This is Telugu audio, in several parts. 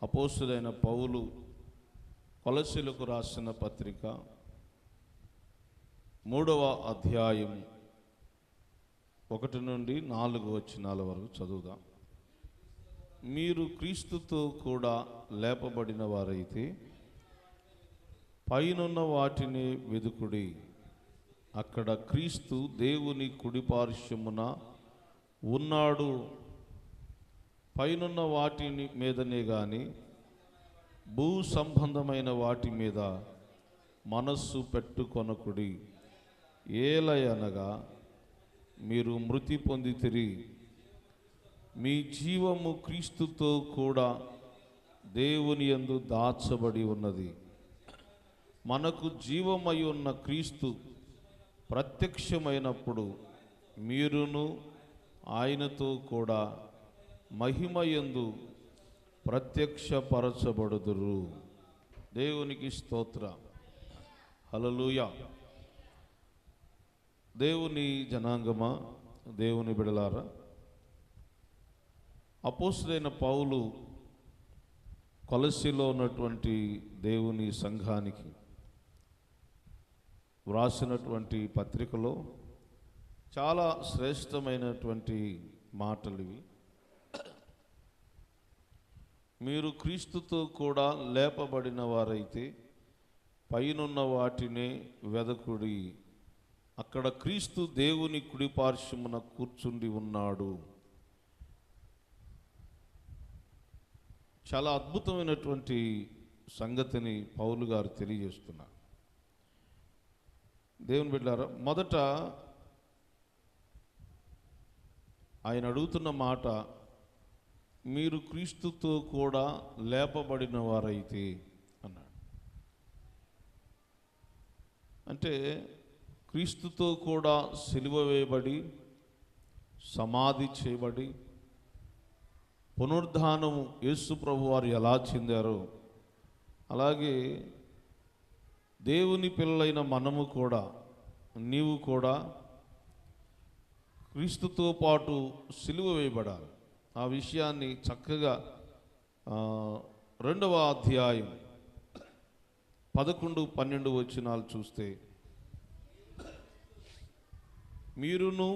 అపోస్తలుడైన పౌలు కొలస్సీలకు రాసిన పత్రిక 3వ అధ్యాయం 1 నుండి 4 వచనాల వరకు చదువుదాం. మీరు క్రీస్తుతో కూడా లేపబడిన వారైతే పైనున్న వాటిని వెదుకుడి. అక్కడ క్రీస్తు దేవుని కుడిపార్శ్వమున ఉన్నాడు. పైనున్న వాటి మీదనే గాని భూ సంబంధమైన వాటి మీద మనస్సు పెట్టుకొనకుడి. ఏలయనగా మీరు మృతి పొందితిరి, మీ జీవము క్రీస్తుతో కూడా దేవుని యందు దాచబడి ఉన్నది. మనకు జీవమై ఉన్న క్రీస్తు ప్రత్యక్షమైనప్పుడు మీరును ఆయనతో కూడా మహిమయందు ప్రత్యక్షపరచబడుదురు. దేవునికి స్తోత్రం. హల్లెలూయా. దేవుని జనాంగమా, దేవుని బిడలారా, అపోస్తలుడైన పౌలు కొలస్సీలో ఉన్నటువంటి దేవుని సంఘానికి వ్రాసినటువంటి పత్రికలో చాలా శ్రేష్టమైనటువంటి మాటలు ఇవి. మీరు క్రీస్తుతో కూడా లేపబడిన వారైతే పైనున్న వాటినే వెదకుడి. అక్కడ క్రీస్తు దేవుని కుడిపార్శ్వమున కూర్చుండి ఉన్నాడు. చాలా అద్భుతమైనటువంటి సంగతిని పౌలు గారు తెలియజేస్తున్నారు. దేవుని బిడ్డలారా, మొదట ఆయన అడుగుతున్న మాట, మీరు క్రీస్తుతో కూడా లేపబడిన వారైతే అన్నాడు. అంటే క్రీస్తుతో కూడా సిలువ వేయబడి సమాధి చేయబడి పునరుద్ధానము యేసు ప్రభు వారు ఎలా చెందారో అలాగే దేవుని పిల్లలైన మనము కూడా, నీవు కూడా క్రీస్తుతో పాటు సిలువ వేయబడాలి. ఆ విషయాన్ని చక్కగా 2వ అధ్యాయం 11-12 వచనాలు చూస్తే, మీరును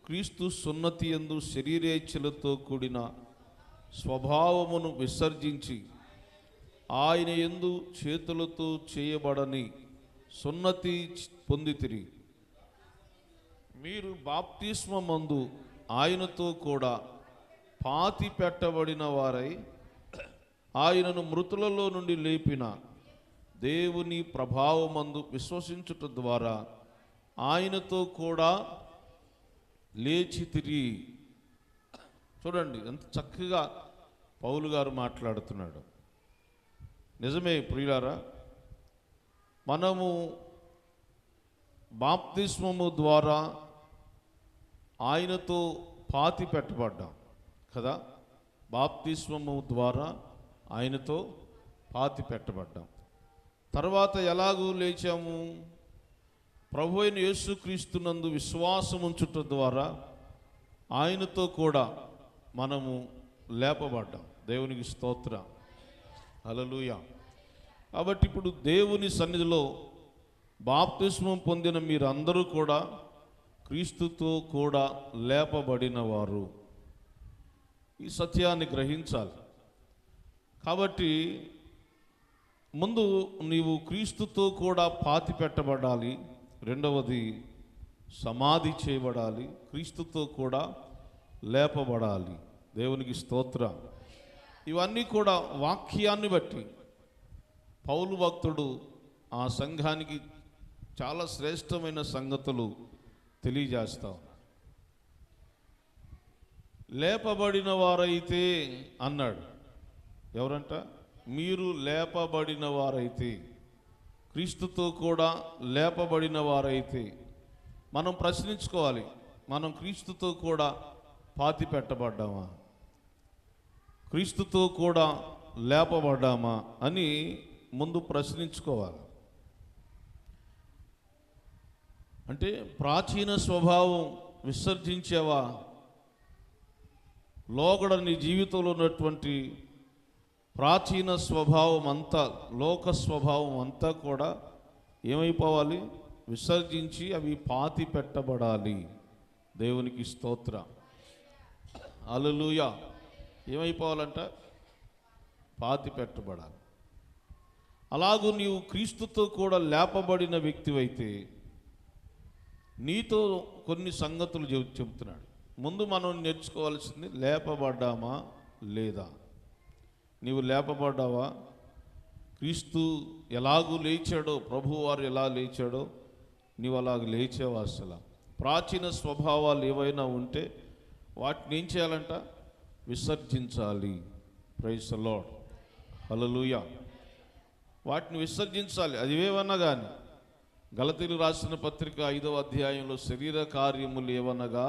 క్రీస్తు సున్నతి యందు శరీరేచ్ఛలతో కూడిన స్వభావమును విసర్జించి ఆయన యందు చేతులతో చేయబడని సున్నతి పొందితిరి. మీరు బాప్తిస్మమందు ఆయనతో కూడా పాతి పెట్టబడిన వారై ఆయనను మృతులలో నుండి లేపిన దేవుని ప్రభావమందు విశ్వసించుట ద్వారా ఆయనతో కూడా లేచితిరి. చూడండి ఎంత చక్కగా పౌలు గారు మాట్లాడుతున్నాడు. నిజమే ప్రియులారా, మనము బాప్తిస్మము ద్వారా ఆయనతో పాతి పెట్టబడ్డాం కదా. బాప్తిస్మము ద్వారా ఆయనతో పాతి పెట్టబడ్డాం. తర్వాత ఎలాగూ లేచాము? ప్రభు అయిన యేసుక్రీస్తునందు విశ్వాసం ఉంచుట ద్వారా ఆయనతో కూడా మనము లేపబడ్డాం. దేవునికి స్తోత్రం. హల్లెలూయా. కాబట్టి ఇప్పుడు దేవుని సన్నిధిలో బాప్తిస్మం పొందిన మీరందరూ కూడా క్రీస్తుతో కూడా లేపబడిన వారు. ఈ సత్యాన్ని గ్రహించాలి. కాబట్టి ముందు నీవు క్రీస్తుతో కూడా పాతి పెట్టబడాలి. రెండవది సమాధి చేయబడాలి. క్రీస్తుతో కూడా లేపబడాలి. దేవునికి స్తోత్రం. ఇవన్నీ కూడా వాక్యాన్ని బట్టి పౌలు భక్తుడు ఆ సంఘానికి చాలా శ్రేష్టమైన సంగతులు తెలియజేస్తాం. లేపబడిన వారైతే అన్నాడు. ఎవరంట? మీరు లేపబడిన వారైతే, క్రీస్తుతో కూడా లేపబడిన వారైతే. మనం ప్రశ్నించుకోవాలి, మనం క్రీస్తుతో కూడా పాతి పెట్టబడ్డామా, క్రీస్తుతో కూడా లేపబడ్డామా అని ముందు ప్రశ్నించుకోవాలి. అంటే ప్రాచీన స్వభావం విసర్జించేవా? లోగడ నీ జీవితంలో ఉన్నటువంటి ప్రాచీన స్వభావం అంతా, లోక స్వభావం అంతా కూడా ఏమైపోవాలి? విసర్జించి అవి పాతి పెట్టబడాలి. దేవునికి స్తోత్ర. హల్లెలూయా. ఏమైపోవాలంట? పాతి పెట్టబడాలి. అలాగూ నీవు క్రీస్తుతో కూడా లేపబడిన వ్యక్తివైతే నీతో కొన్ని సంగతులు చెబుతున్నాడు. ముందు మనం నేర్చుకోవాల్సింది, లేపబడ్డామా లేదా? నీవు లేపబడ్డావా? క్రీస్తు ఎలాగూ లేచాడో, ప్రభువారు ఎలా లేచాడో నీవు అలాగ లేచావా? అసలు ప్రాచీన స్వభావాలు ఏవైనా ఉంటే వాటిని ఏం చేయాలంట? విసర్జించాలి. Praise the lord. హల్లెలూయా. వాటిని విసర్జించాలి. అది ఏవన్నా కానీ. గలతీయులకు రాసిన పత్రిక 5వ అధ్యాయంలో శరీర కార్యములు ఏవనగా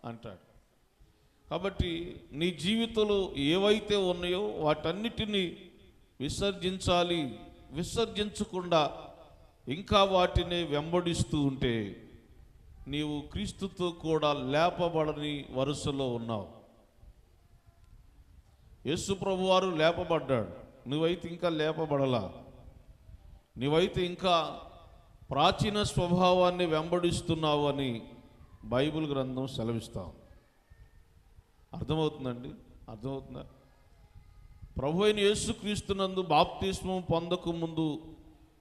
అంటాడు. కాబట్టి నీ జీవితంలో ఏవైతే ఉన్నాయో వాటన్నిటినీ విసర్జించాలి. విసర్జించకుండా ఇంకా వాటిని వెంబడిస్తూ ఉంటే నీవు క్రీస్తుతో కూడా లేపబడని వరుసలో ఉన్నావు. యేసు ప్రభువారు లేపబడ్డాడు, నువ్వైతే ఇంకా లేపబడలా. నువ్వైతే ఇంకా ప్రాచీన స్వభావాన్ని వెంబడిస్తున్నావు అని బైబిల్ గ్రంథం సెలవిస్తావు. అర్థమవుతుందండి? అర్థమవుతుందా? ప్రభు అయిన యేసుక్రీస్తునందు బాప్తిస్మం పొందక ముందు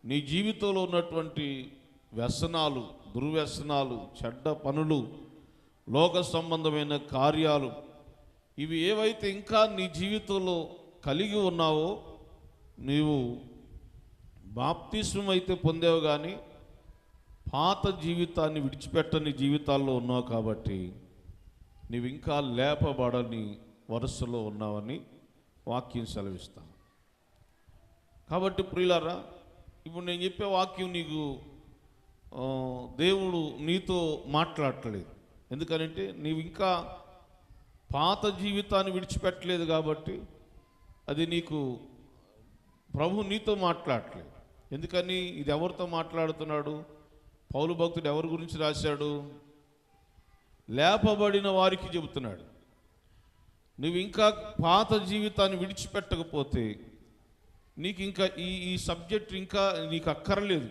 నీ జీవితంలో ఉన్నటువంటి వ్యసనాలు, దుర్వ్యసనాలు, చెడ్డ పనులు, లోక సంబంధమైన కార్యాలు, ఇవి ఏవైతే ఇంకా నీ జీవితంలో కలిగి ఉన్నావో, నీవు బాప్తిస్మం అయితే పొందావు కానీ పాత జీవితాన్ని విడిచిపెట్టని జీవితాల్లో ఉన్నావు. కాబట్టి నీవు ఇంకా లేపబడని వరుసలో ఉన్నావని వాక్యం సెలవిస్తాను. కాబట్టి ప్రియులారా, ఇప్పుడు నేను చెప్పే వాక్యం నీకు దేవుడు నీతో మాట్లాడట్లేదు. ఎందుకనంటే నీవు ఇంకా పాత జీవితాన్ని విడిచిపెట్టలేదు కాబట్టి అది నీకు ప్రభు నీతో మాట్లాడట్లేదు. ఎందుకని? ఇది ఎవరితో మాట్లాడుతున్నాడు? పౌలు భక్తుడు ఎవరి గురించి రాశాడు? లేపబడిన వారికి చెబుతున్నాడు. నువ్వు ఇంకా పాత జీవితాన్ని విడిచిపెట్టకపోతే నీకు ఇంకా ఈ సబ్జెక్ట్ ఇంకా నీకు అక్కర్లేదు.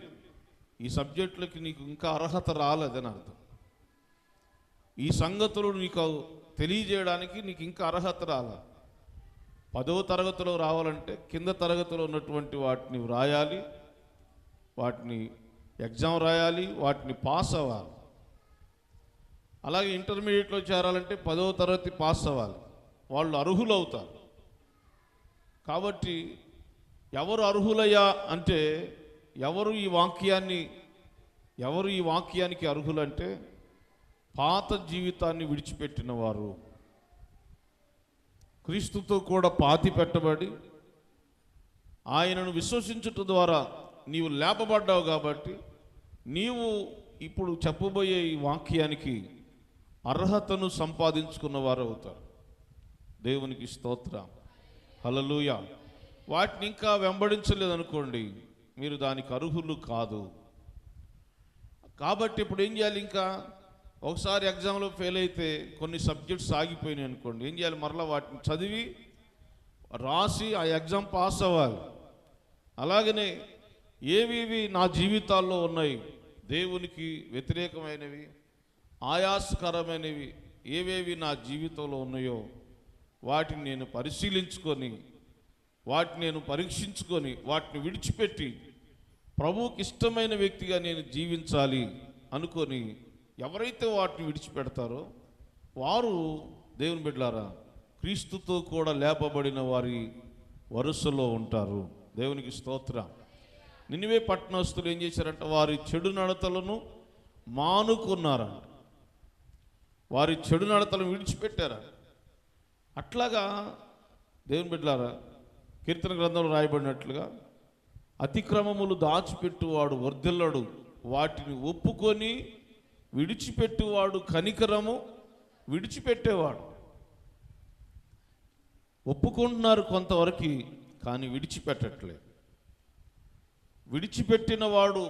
ఈ సబ్జెక్టులకి నీకు ఇంకా అర్హత రాలేదని అర్థం. ఈ సంగతులు నీకు తెలియజేయడానికి నీకు ఇంకా అర్హత రాలే. 10వ తరగతిలో రావాలంటే కింద తరగతిలో ఉన్నటువంటి వాటిని రాయాలి, వాటిని ఎగ్జామ్ రాయాలి, వాటిని పాస్ అవ్వాలి. అలాగే ఇంటర్మీడియట్లో చేరాలంటే 10వ తరగతి పాస్ అవ్వాలి. వాళ్ళు అర్హులు అవుతారు. కాబట్టి ఎవరు అర్హులయ్యా అంటే, ఎవరు ఈ వాక్యానికి అర్హులంటే పాత జీవితాన్ని విడిచిపెట్టిన వారు, క్రీస్తుతో కూడా పాతి పెట్టబడి ఆయనను విశ్వసించుట ద్వారా నీవు లేపబడ్డావు. కాబట్టి నీవు ఇప్పుడు చెప్పబోయే ఈ వాక్యానికి అర్హతను సంపాదించుకున్న వారు అవుతారు. దేవునికి స్తోత్రం. హల్లెలూయా. వాటిని ఇంకా వెంబడించలేదనుకోండి, మీరు దానికి అర్హులు కాదు. కాబట్టి ఇప్పుడు ఏం చేయాలి? ఇంకా ఒకసారి ఎగ్జామ్లో ఫెయిల్ అయితే కొన్ని సబ్జెక్ట్స్ ఆగిపోయినాయి అనుకోండి, ఏం చేయాలి? మరలా వాటిని చదివి రాసి ఆ ఎగ్జామ్ పాస్ అవ్వాలి. అలాగనే ఏవేవి నా జీవితాల్లో ఉన్నాయి, దేవునికి వ్యతిరేకమైనవి, ఆయాసకరమైనవి ఏవేవి నా జీవితంలో ఉన్నాయో వాటిని నేను పరిశీలించుకొని, వాటిని నేను పరీక్షించుకొని, వాటిని విడిచిపెట్టి ప్రభువుకి ఇష్టమైన వ్యక్తిగా నేను జీవించాలి అనుకొని ఎవరైతే వాటిని విడిచిపెడతారో వారు దేవుని బిడ్డలారా క్రీస్తుతో కూడా లేపబడిన వారి వరుసలో ఉంటారు. దేవునికి స్తోత్రం. నినివే పట్టణస్తులు ఏం చేశారంటే వారి చెడు నడతలను మానుకున్నారంట. వారి చెడు నడతలను విడిచిపెట్టారా? అట్లాగా దేవుని బిడ్డలారా కీర్తన గ్రంథంలో రాయబడినట్లుగా అతిక్రమములు దాచిపెట్టువాడు వర్ధిల్లడు, వాటిని ఒప్పుకొని విడిచిపెట్టువాడు కనికరము విడిచిపెట్టేవాడు. ఒప్పుకుంటున్నారు కొంతవరకు, కానీ విడిచిపెట్టట్లేదు. విడిచిపెట్టిన వాడు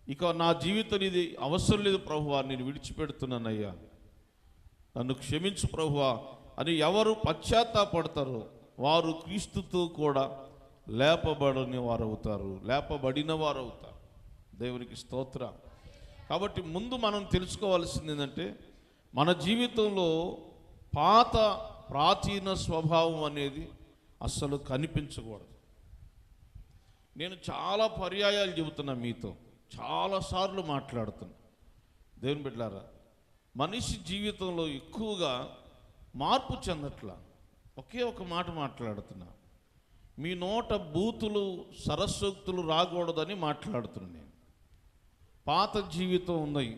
ఇక నా జీవితం ఇది అవసరం లేదు ప్రభువా, నేను విడిచిపెడుతున్నానయ్యా, నన్ను క్షమించు ప్రభువా అని ఎవరు పశ్చాత్తాపడతారో వారు క్రీస్తుతో కూడా లేపబడిన వారు అవుతారు. దేవునికి స్తోత్రం. కాబట్టి ముందు మనం తెలుసుకోవాల్సింది ఏంటంటే, మన జీవితంలో ప్రాచీన స్వభావం అనేది అస్సలు కనిపించకూడదు. నేను చాలా పర్యాయాలు చెబుతున్నా, మీతో చాలాసార్లు మాట్లాడుతున్నా. దేవుని బిడ్డలారా, మనిషి జీవితంలో ఎక్కువగా మార్పు చెందట్లా. ఒకే ఒక మాట మాట్లాడుతున్నా, మీ నోట బూతులు సరస్సూక్తులు రాకూడదని మాట్లాడుతున్నా. నేను పాత జీవితం ఉన్నాయి,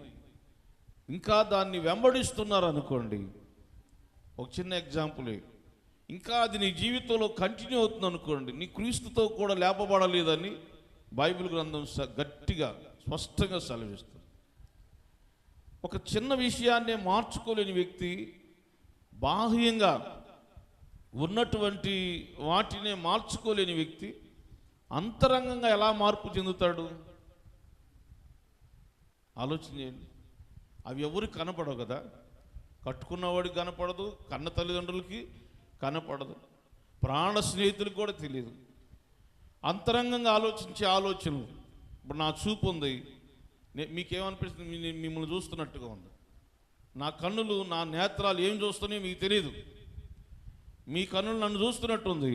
ఇంకా దాన్ని వెంబడిస్తున్నారు అనుకోండి. ఒక చిన్న ఎగ్జాంపుల్, ఇంకా అది నీ జీవితంలో కంటిన్యూ అవుతుంది అనుకోండి, నీ క్రీస్తుతో కూడా లేపబడలేదని బైబిల్ గ్రంథం గట్టిగా స్పష్టంగా సెలవిస్తుంది. ఒక చిన్న విషయాన్నే మార్చుకోలేని వ్యక్తి, బాహ్యంగా ఉన్నటువంటి వాటినే మార్చుకోలేని వ్యక్తి అంతరంగంగా ఎలా మార్పు చెందుతాడు? ఆలోచన చేయండి. అవి ఎవరికి కనపడవు కదా. కట్టుకున్నవాడికి కనపడదు, కన్న తల్లిదండ్రులకి కనపడదు, ప్రాణ స్నేహితులకు కూడా తెలియదు. అంతరంగంగా ఆలోచించే ఆలోచనలు. ఇప్పుడు నా చూపు ఉంది, మీకేమనిపిస్తుంది? మిమ్మల్ని చూస్తున్నట్టుగా ఉంది. నా కన్నులు, నా నేత్రాలు ఏం చూస్తున్నాయో మీకు తెలియదు. మీ కన్నులు నన్ను చూస్తున్నట్టు ఉంది.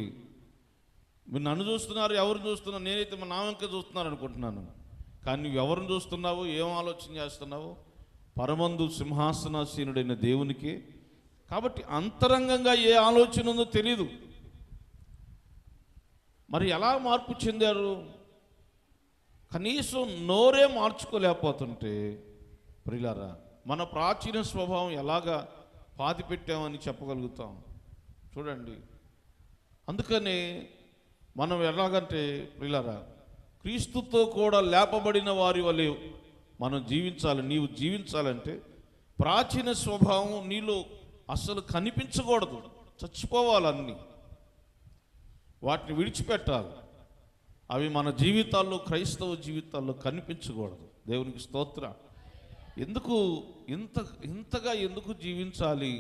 మీరు నన్ను చూస్తున్నారు, ఎవరిని చూస్తున్నారు? నేనైతే మా నామంకే చూస్తున్నారు అనుకుంటున్నాను. కానీ నువ్వు ఎవరిని చూస్తున్నావు, ఏం ఆలోచన చేస్తున్నావు? పరమందు సింహాసనాసీనుడైన దేవునికి. కాబట్టి అంతరంగంగా ఏ ఆలోచన ఉందో తెలియదు. మరి ఎలా మార్పు చెందారు? కనీసం నోరే మార్చుకోలేకపోతుంటే, ప్రియులారా, మన ప్రాచీన స్వభావం ఎలాగా పాతి పెట్టామని చెప్పగలుగుతాం? చూడండి. అందుకనే మనం ఎలాగంటే, ప్రియులారా, క్రీస్తుతో కూడా లేపబడిన వారి వలె మనం జీవించాలి. నీవు జీవించాలంటే ప్రాచీన స్వభావం నీలో అస్సలు కనిపించకూడదు. చచ్చిపోవాలన్నీ, వాటిని విడిచిపెట్టాలి. అవి మన జీవితాల్లో, క్రైస్తవ జీవితాల్లో కనిపించకూడదు. దేవునికి స్తోత్రం. ఎందుకు ఇంతగా ఎందుకు జీవించాలి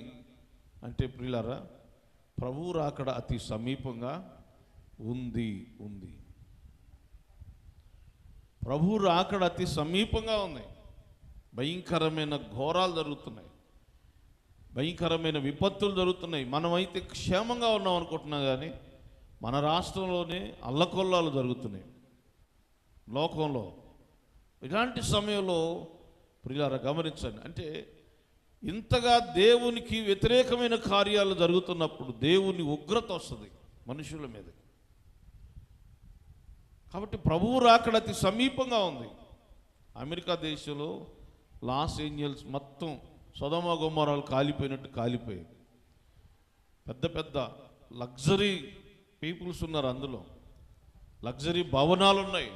అంటే, ప్రియులారా, ప్రభువు రాకడ అతి సమీపంగా ఉంది. ప్రభువు రాకడ అతి సమీపంగా ఉంది. భయంకరమైన ఘోరాలు జరుగుతున్నాయి, భయంకరమైన విపత్తులు జరుగుతున్నాయి. మనమైతే క్షేమంగా ఉన్నాం అనుకుంటున్నాం, కానీ మన రాష్ట్రంలోనే అల్లకొల్లాలు జరుగుతున్నాయి లోకంలో. ఇలాంటి సమయంలో ప్రియులారా గమనించండి. అంటే ఇంతగా దేవునికి వ్యతిరేకమైన కార్యాలు జరుగుతున్నప్పుడు దేవుని ఉగ్రత వస్తుంది మనుషుల మీద. కాబట్టి ప్రభువు రాకడ అతి సమీపంగా ఉంది. అమెరికా దేశంలో లాస్ ఏంజల్స్ మొత్తం సొదొమ గొమొర్రాలు కాలిపోయినట్టు కాలిపోయాయి. పెద్ద పెద్ద లగ్జరీ పీపుల్స్ ఉన్నారు, అందులో లగ్జరీ భవనాలు ఉన్నాయి.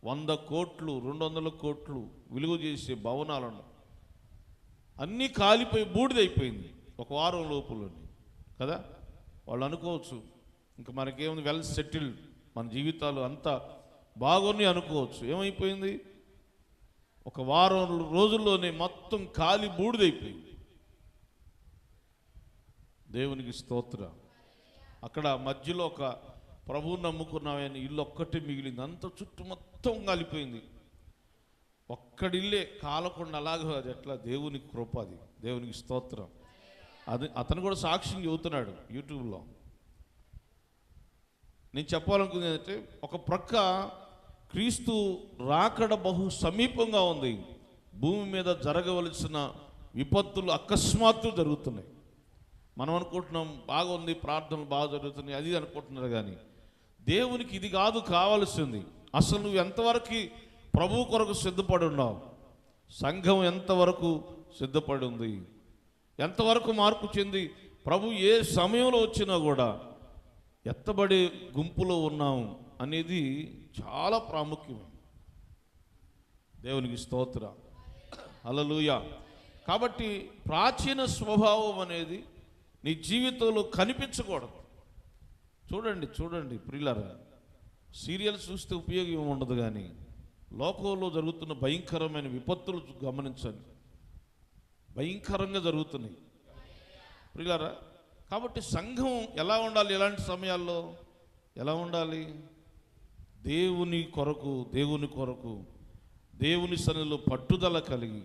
100 కోట్లు 200 కోట్లు విలువ చేసే భవనాలు ఉన్నాయి. అన్నీ కాలిపోయి బూడిదైపోయింది ఒక వారం లోపులోని కదా. వాళ్ళు అనుకోవచ్చు, ఇంకా మనకేముంది, వెల్ సెటిల్డ్, మన జీవితాలు అంతా బాగున్నాయి అనుకోవచ్చు. ఏమైపోయింది? ఒక వారం రోజుల్లోనే మొత్తం కాలి బూడిదైపోయింది. దేవునికి స్తోత్రం. అక్కడ మధ్యలో ఒక ప్రభువు నమ్ముకున్నామని ఇల్లు ఒక్కటే మిగిలింది. అంత చుట్టూ మొత్తం కాలిపోయింది. ఒక్కడిల్లే కాలకుండా అలాగే. అది ఎట్లా? దేవునికి కృప, అది దేవునికి స్తోత్రం. అది అతను కూడా సాక్ష్యం చెబుతున్నాడు యూట్యూబ్లో. నేను చెప్పాలనుకుంది ఏంటంటే, ఒక ప్రక్క క్రీస్తు రాకడ బహు సమీపంగా ఉంది. భూమి మీద జరగవలసిన విపత్తులు అకస్మాత్తు జరుగుతున్నాయి. మనం అనుకుంటున్నాం బాగుంది, ప్రార్థనలు బాగా జరుగుతున్నాయి, అది అనుకుంటున్నారు. కానీ దేవునికి ఇది కాదు కావాల్సింది. అసలు నువ్వు ఎంతవరకు ప్రభు కొరకు సిద్ధపడి ఉన్నావు? సంఘం ఎంతవరకు సిద్ధపడి ఉంది? ఎంతవరకు మార్పు చెంది ప్రభు ఏ సమయంలో వచ్చినా కూడా ఎత్తబడే గుంపులో ఉన్నాము అనేది చాలా ప్రాముఖ్యమే. దేవునికి స్తోత్రం. హల్లెలూయా. కాబట్టి ప్రాచీన స్వభావం అనేది నీ జీవితంలో కనిపించకూడదు. చూడండి ప్రియులారా, సీరియల్స్ చూస్తే ఉపయోగం ఉండదు, కానీ లోకంలో జరుగుతున్న భయంకరమైన విపత్తులు గమనించండి. భయంకరంగా జరుగుతున్నాయి ప్రియులారా. కాబట్టి సంఘం ఎలా ఉండాలి? ఇలాంటి సమయాల్లో ఎలా ఉండాలి? దేవుని కొరకు దేవుని సన్నిధిలో పట్టుదల కలిగి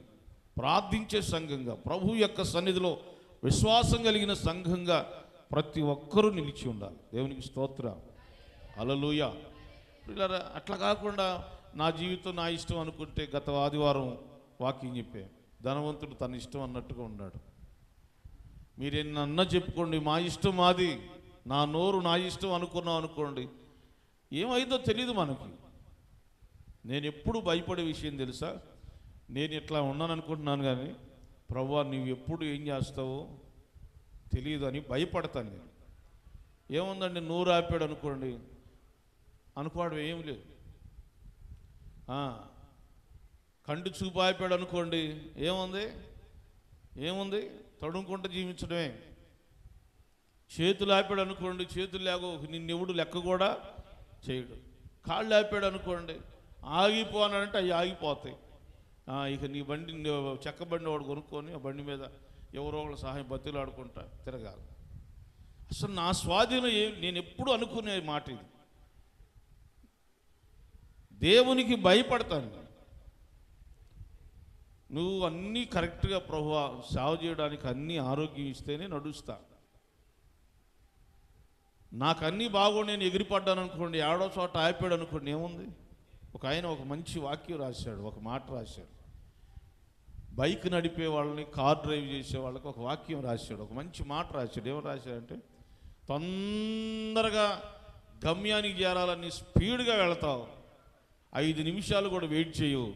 ప్రార్థించే సంఘంగా, ప్రభు యొక్క సన్నిధిలో విశ్వాసం కలిగిన సంఘంగా ప్రతి ఒక్కరూ నిలిచి ఉండాలి. దేవునికి స్తోత్రం, హల్లెలూయా. అట్లా కాకుండా నా జీవితం నా ఇష్టం అనుకుంటే, గత ఆదివారం వాక్యం చెప్పే ధనవంతుడు తన ఇష్టం అన్నట్టుగా ఉన్నాడు. మీరేనన్నా చెప్పుకోండి, మా ఇష్టం మాది, నా నోరు నా ఇష్టం అనుకున్నాం అనుకోండి, ఏమైందో తెలియదు మనకి. నేను ఎప్పుడు భయపడే విషయం తెలుసా? నేను ఇట్లా ఉన్నాను అనుకుంటున్నాను, కానీ ప్రభువా నువ్వు ఎప్పుడు ఏం చేస్తావో తెలియదు అని భయపడతాను నేను. ఏముందండి, నోరు ఆపాడు అనుకోండి, అనుకోవడం ఏం లేదు. కంటి చూపు ఆపాడు అనుకోండి, ఏముంది తడుముకుంటూ జీవించడమే. చేతులు ఆపాడు అనుకోండి, చేతులు లేకో నిన్నెవడు లెక్క కూడా చేయడు. కాళ్ళు ఆపాడు అనుకోండి, ఆగిపోనంటే అవి ఆగిపోతాయి. ఇక నీ బండి, చెక్క బండి వాడు కొనుక్కొని ఆ బండి మీద ఎవరో ఒకళ్ళ సహాయం బతులు ఆడుకుంటా తిరగాలి. అసలు నా స్వాధీనం నేను ఎప్పుడు అనుకునే మాట ఇది. దేవునికి భయపడతాను. నువ్వు అన్నీ కరెక్ట్గా ప్రభువా సేవ చేయడానికి అన్నీ ఆరోగ్యం ఇస్తేనే నడుస్తా. నాకు అన్నీ బాగుండి నేను ఎగిరిపడ్డాను అనుకోండి, ఏడో చోట ఆపాడు అనుకోండి, ఏముంది? ఆయన ఒక మంచి వాక్యం రాశాడు, ఒక మాట రాశాడు. బైక్ నడిపే వాళ్ళని, కార్ డ్రైవ్ చేసే వాళ్ళకి ఒక వాక్యం రాశాడు, ఒక మంచి మాట రాశాడు. ఏమో రాశాడంటే, తొందరగా గమ్యానికి చేరాలని స్పీడ్గా వెళతావు, 5 నిమిషాలు కూడా వెయిట్ చేయవు,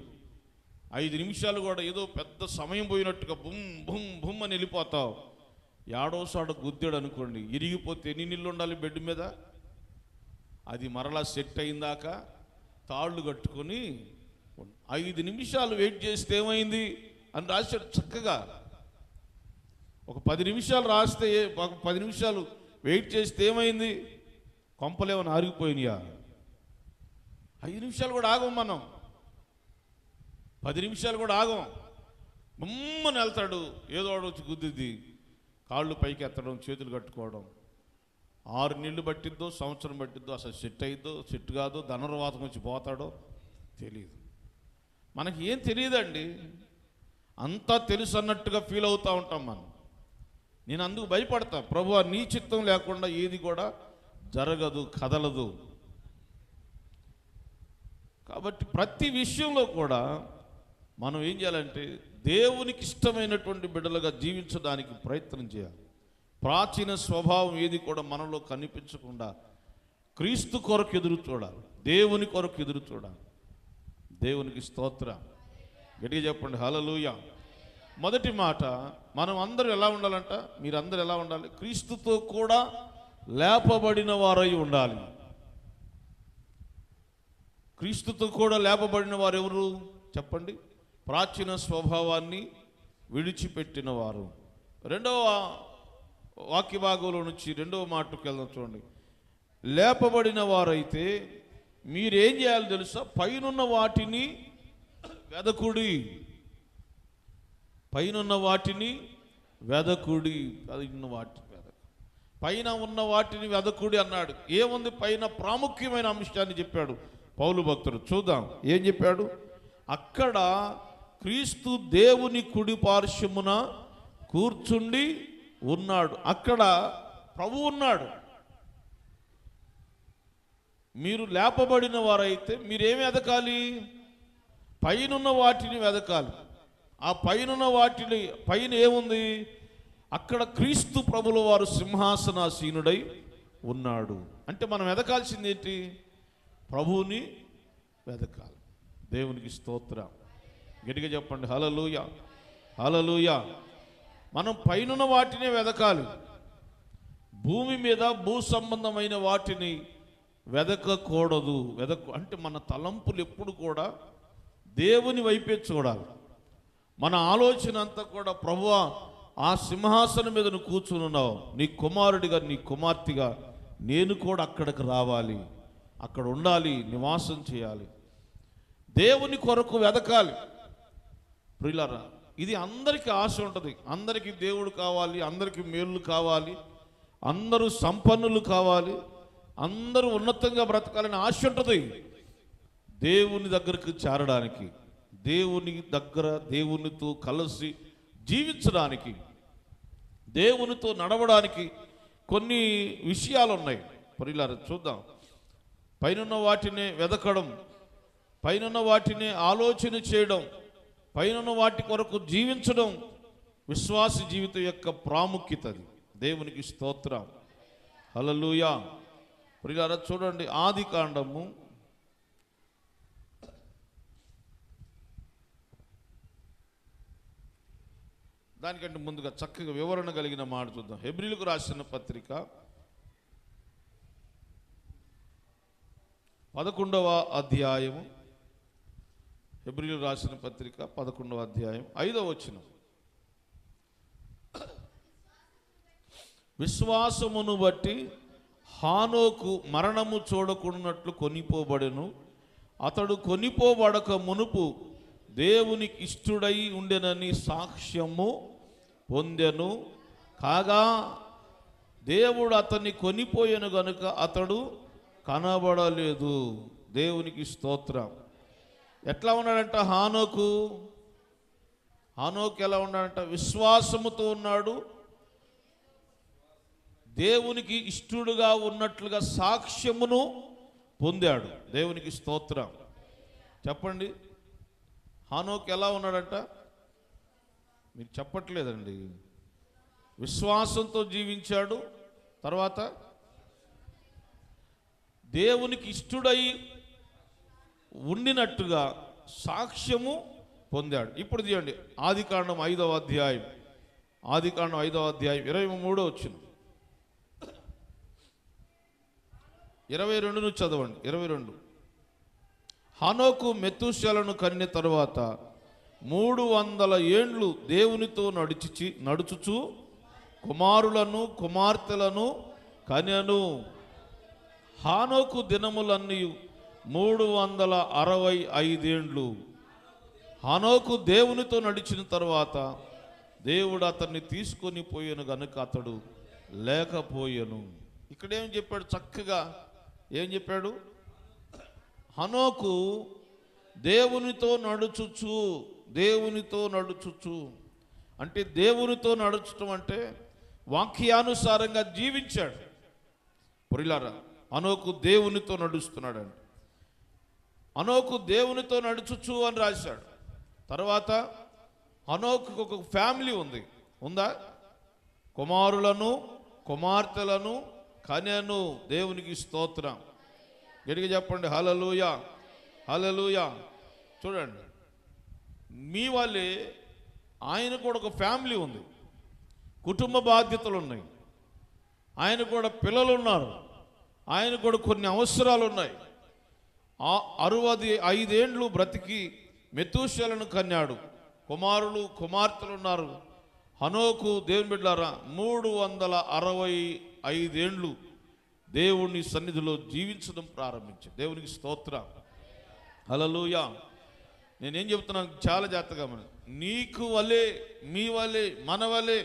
5 నిమిషాలు కూడా ఏదో పెద్ద సమయం పోయినట్టుగా బుమ్ బుమ్ బుమ్ అని వెళ్ళిపోతావు. ఏడోసాడు గుద్దాడు అనుకోండి, ఇరిగిపోతే ఎన్ని నీళ్ళు ఉండాలి బెడ్ మీద? అది మరలా సెట్ అయిందాక తాళ్ళు కట్టుకొని 5 నిమిషాలు వెయిట్ చేస్తే ఏమైంది అని రాశాడు చక్కగా. ఒక 10 నిమిషాలు రాస్తే, 10 నిమిషాలు వెయిట్ చేస్తే ఏమైంది? కొంపలేమని ఆరిగిపోయినాయా? 5 నిమిషాలు కూడా ఆగం మనం, 10 నిమిషాలు కూడా ఆగం. బొమ్మని వెళ్తాడు, ఏదో వచ్చి గుద్దిద్ది, కాళ్ళు పైకి ఎత్తడం, చేతులు కట్టుకోవడం. 6 నెలలు పట్టిద్దో, సంవత్సరం పట్టిద్దో, అసలు సెట్ అయిద్దో సెట్ కాదో, ధనుర్వాతం వచ్చి పోతాడో తెలియదు. మనకి ఏం తెలియదండి, అంతా తెలుసు అన్నట్టుగా ఫీల్ అవుతూ ఉంటాం మనం. నేను అందుకు భయపడతా, ప్రభువా నీ చిత్తం లేకుండా ఏది కూడా జరగదు, కదలదు. కాబట్టి ప్రతి విషయంలో కూడా మనం ఏం చేయాలంటే, దేవునికి ఇష్టమైనటువంటి బిడ్డలుగా జీవించడానికి ప్రయత్నం చేయాలి. ప్రాచీన స్వభావం ఏది కూడా మనలో కనిపించకుండా క్రీస్తు కొరకు ఎదురు చూడాలి, దేవుని కొరకు ఎదురు చూడాలి. దేవునికి స్తోత్రం, గట్టిగా చెప్పండి హల్లెలూయా. మొదటి మాట, మనం అందరూ ఎలా ఉండాలంట? మీరందరూ ఎలా ఉండాలి? క్రీస్తుతో కూడా లేపబడిన వారై ఉండాలి. క్రీస్తుతో కూడా లేపబడిన వారు ఎవరు చెప్పండి? ప్రాచీన స్వభావాన్ని విడిచిపెట్టిన వారు. రెండవ వాక్య భాగంలో నుంచి రెండవ మాటకు వెళ్దాం చూడండి. లేపబడిన వారైతే మీరేం చేయాలి తెలుసా? పైనున్న వాటిని వెదకుడి, పైనున్న వాటిని వెదకుడి, పైన ఉన్న వాటిని వెదకుడి అన్నాడు. ఏముంది పైన? ప్రాముఖ్యమైన అంశాన్ని చెప్పాడు పౌలు భక్తుడు. చూద్దాం ఏం చెప్పాడు. అక్కడ క్రీస్తు దేవుని కుడి పార్శ్వమున కూర్చుండి ఉన్నాడు. అక్కడ ప్రభువు ఉన్నాడు. మీరు లేపబడిన వారైతే మీరేమి వెదకాలి? పైనున్న వాటిని వెదకాలి. ఆ పైనున్న వాటిని పైన ఏముంది? అక్కడ క్రీస్తు ప్రభుల వారు సింహాసనాసీనుడై ఉన్నాడు. అంటే మనం వెదకాల్సింది ఏంటి? ప్రభువుని వెదకాలి. దేవునికి స్తోత్రం, గట్టిగా చెప్పండి హల్లెలూయా, హల్లెలూయా. మనం పైనున్న వాటినే వెదకాలి. భూమి మీద భూ సంబంధమైన వాటిని వెదకకూడదు. అంటే మన తలంపులు ఎప్పుడు కూడా దేవుని వైపే చూడాలి. మన ఆలోచన అంతా కూడా, ప్రభువా ఆ సింహాసనం మీద నువ్వు కూర్చుని ఉన్నావు, నీ కుమారుడిగా నీ కుమార్తెగా నేను కూడా అక్కడికి రావాలి, అక్కడ ఉండాలి, నివాసం చేయాలి, దేవుని కొరకు వెదకాలి. ప్రియులారా, ఇది అందరికీ ఆశ ఉంటుంది. అందరికీ దేవుడు కావాలి, అందరికీ మేలు కావాలి, అందరూ సంపన్నులు కావాలి, అందరూ ఉన్నతంగా బ్రతకాలని ఆశ ఉంటుంది. దేవుని దగ్గరికి చేరడానికి, దేవుని దగ్గర దేవునితో కలిసి జీవించడానికి, దేవునితో నడవడానికి కొన్ని విషయాలు ఉన్నాయి. పరిలారా చూద్దాం. పైనున్న వాటినే వెదకడం, పైనున్న వాటినే ఆలోచన చేయడం, పైనున్న వాటి కొరకు జీవించడం విశ్వాస జీవితం యొక్క ప్రాముఖ్యత. అది దేవునికి స్తోత్రం. హల్లెలూయా. ప్రియులారా చూడండి, ఆది కాండము 10 ముందుగా చక్కగా వివరణ కలిగిన మాట చూద్దాం. హెబ్రీలకు రాసిన పత్రిక 11వ అధ్యాయము, హెబ్రీలకు రాసిన పత్రిక 11వ అధ్యాయం 5వ వచనం. విశ్వాసమును బట్టి హానోకు మరణము చూడకున్నట్లు కొనిపోబడెను. అతడు కొనిపోబడక మునుపు దేవునికి ఇష్టుడై ఉండెనని సాక్ష్యము పొందెను. కాగా దేవుడు అతన్ని కొనిపోయెను గనుక అతడు కనబడలేదు. దేవునికి స్తోత్రం. ఎట్లా ఉన్నాడంట హానోకు? హానోకు ఎలా ఉన్నాడంట? విశ్వాసముతో ఉన్నాడు, దేవునికి ఇష్టుడుగా ఉన్నట్లుగా సాక్ష్యమును పొందాడు. దేవునికి స్తోత్రం. చెప్పండి, హానోకు ఎలా ఉన్నాడంట? మీరు చెప్పట్లేదండి. విశ్వాసంతో జీవించాడు, తర్వాత దేవునికి ఇష్టుడై ఉండినట్టుగా సాక్ష్యము పొందాడు. ఇప్పుడు తీయండి, ఆదికాండం 5వ అధ్యాయం, ఆదికాండం 5వ అధ్యాయం 23వ వచనం, 22 చదవండి. 22. హనోకు మెతూషెలను కన్య తరువాత 300 ఏండ్లు దేవునితో నడుచుచు కుమారులను కుమార్తెలను కన్యను. హానోకు దినములన్నీ 365 ఏండ్లు. హానోకు దేవునితో నడిచిన తర్వాత దేవుడు అతన్ని తీసుకొని పోయాను గనుక అతడు లేకపోయాను. ఇక్కడేం చెప్పాడు? చక్కగా ఏం చెప్పాడు? హనోకు దేవునితో నడుచుచు, దేవునితో నడుచుచు అంటే దేవునితో నడుచటం అంటే వాక్యానుసారంగా జీవించాడు. పురిలారా, హనోకు దేవునితో నడుస్తున్నాడండి. హనోకు దేవునితో నడుచుచు అని రాశాడు. తర్వాత హనోకు ఒక ఫ్యామిలీ ఉందా? కుమారులను కుమార్తెలను కన్యను. దేవునికి స్తోత్రం. గట్టిగా చెప్పండి హల్లెలూయా, హల్లెలూయా. చూడండి, మీ వాళ్ళే ఆయన కూడా ఒక ఫ్యామిలీ ఉంది, కుటుంబ బాధ్యతలు ఉన్నాయి, ఆయన కూడా పిల్లలు ఉన్నారు, ఆయన కూడా కొన్ని అవసరాలు ఉన్నాయి. 65 ఏండ్లు బ్రతికి మెతూషెలను కన్నాడు. కుమారులు కుమార్తెలు ఉన్నారు. హనోకు దేవుని బిడ్డలారా 365 ఏండ్లు దేవుని సన్నిధిలో జీవించడం ప్రారంభించాడు. దేవునికి స్తోత్రం. హల్లెలూయా. నేనేం చెప్తున్నాను చాలా జాగ్రత్తగా, నీకు వలే, మీ వలే, మన వలే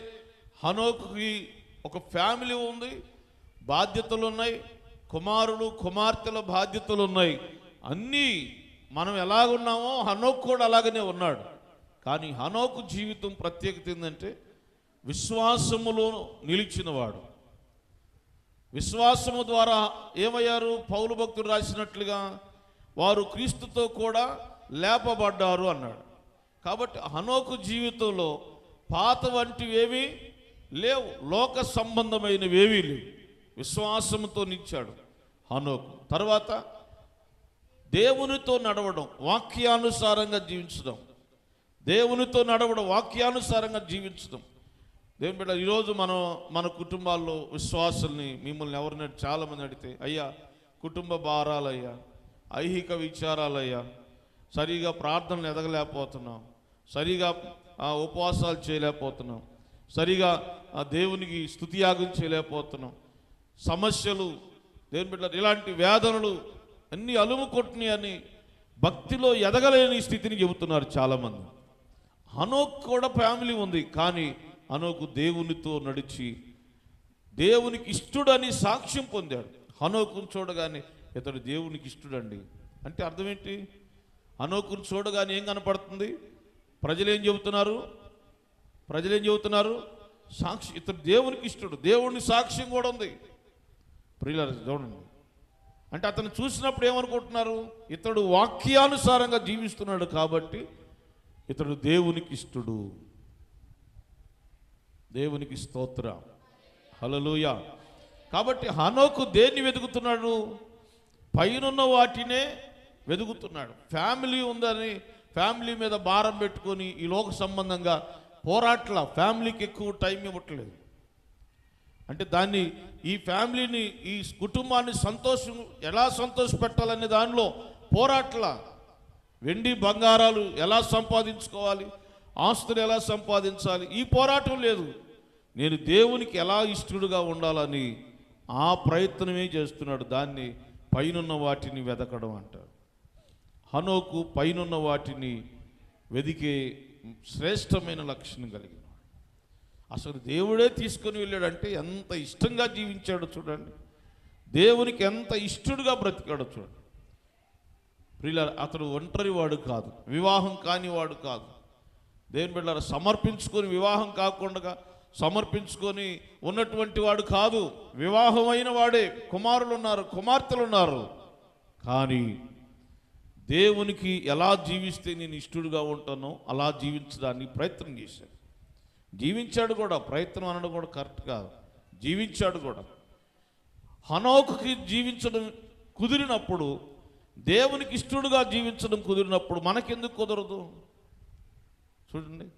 హనోకుకి ఒక ఫ్యామిలీ ఉంది, బాధ్యతలు ఉన్నాయి, కుమారులు కుమార్తెల బాధ్యతలు ఉన్నాయి. అన్నీ మనం ఎలాగున్నామో హనోకు కూడా అలాగనే ఉన్నాడు. కానీ హనోకు జీవితం ప్రత్యేకత ఏంటంటే విశ్వాసములో నిలిచినవాడు. విశ్వాసము ద్వారా ఏమయ్యారు? పౌలు భక్తుడు రాసినట్లుగా వారు క్రీస్తుతో కూడా లేపబడ్డారు అన్నాడు. కాబట్టి హనోకు జీవితంలో పాత వంటివేమీ లేవు, లోక సంబంధమైనవేమీ లేవు. విశ్వాసముతో నిలిచాడు హనోకు. తర్వాత దేవునితో నడవడం, వాక్యానుసారంగా జీవించడం, దేవునితో నడవడం, వాక్యానుసారంగా జీవించడం. దేవుని బిడ్డ, ఈరోజు మన కుటుంబాల్లో విశ్వాసుల్ని, మిమ్మల్ని ఎవరినైనా చాలామంది అడిగితే, అయ్యా కుటుంబ భారాలయ్యా, ఐహిక విచారాలయ్యా, సరిగా ప్రార్థనలు ఎదగలేకపోతున్నాం, సరిగా ఉపవాసాలు చేయలేకపోతున్నాం, సరిగా దేవునికి స్తుతియాగం చేయలేకపోతున్నాం, సమస్యలు, దేవుని బిడ్డ ఇలాంటి వేదనలు అన్నీ అలుము కొట్టినాయి అని భక్తిలో ఎదగలేని స్థితిని చెబుతున్నారు చాలామంది. హనోకు కూడా ఫ్యామిలీ ఉంది, కానీ హనోకు దేవునితో నడిచి దేవునికి ఇష్టడని సాక్ష్యం పొందాడు. హనోకును చూడగానే ఇతడు దేవునికి ఇష్టడండి అంటే అర్థం ఏంటి? హనోకును చూడగానే ఏం కనపడుతుంది? ప్రజలు ఏం చెబుతున్నారు? సాక్షి, ఇతడు దేవునికి ఇష్టడు, దేవుని సాక్ష్యం కూడా ఉంది. ప్రియులారా చూడండి, అంటే అతను చూసినప్పుడు ఏమనుకుంటున్నారు? ఇతడు వాక్యానుసారంగా జీవిస్తున్నాడు కాబట్టి ఇతడు దేవునికి ఇష్టడు. దేవునికి స్తోత్రం, హల్లెలూయా. కాబట్టి హనోకు దేన్ని వెతుకుతున్నాడు? పైనున్న వాటినే వెతుకుతున్నాడు. ఫ్యామిలీ ఉందని ఫ్యామిలీ మీద భారం పెట్టుకొని ఈ లోక సంబంధంగా పోరాట్ల ఫ్యామిలీకి ఎక్కువ టైం ఇవ్వట్లేదు. అంటే దాన్ని, ఈ ఫ్యామిలీని, ఈ కుటుంబాన్ని ఎలా సంతోషపెట్టాలనే దానిలో పోరాట్ల. వెండి బంగారాలు ఎలా సంపాదించుకోవాలి, ఆస్తులు ఎలా సంపాదించాలి, ఈ పోరాటం లేదు. నేను దేవునికి ఎలా ఇష్టడుగా ఉండాలని ఆ ప్రయత్నమే చేస్తున్నాడు. దాన్ని పైనున్న వాటిని వెతకడం అంటారు. హనోకు పైనున్న వాటిని వెదికే శ్రేష్టమైన లక్షణం కలిగిన. అసలు దేవుడే తీసుకొని వెళ్ళాడంటే ఎంత ఇష్టంగా జీవించాడో చూడండి. దేవునికి ఎంత ఇష్టడుగా బ్రతికాడో చూడండి. ప్రియులారా, అతడు ఒంటరి వాడు కాదు, వివాహం కాని వాడు కాదు. దేవుని బిడ్డలారా, సమర్పించుకొని వివాహం కాకుండా సమర్పించుకొని ఉన్నటువంటి వాడు కాదు. వివాహమైన వాడే, కుమారులు ఉన్నారు, కుమార్తెలు ఉన్నారు. కానీ దేవునికి ఎలా జీవిస్తే నేను ఇష్టడుగా ఉంటానో అలా జీవించడానికి ప్రయత్నం చేశాడు. జీవించాడు కూడా. ప్రయత్నం అనడం కూడా కరెక్ట్ కాదు, జీవించాడు కూడా. హనోకుకి జీవించడం కుదిరినప్పుడు, దేవునికి ఇష్టడుగా జీవించడం కుదిరినప్పుడు మనకెందుకు కుదరదు? చూడండి,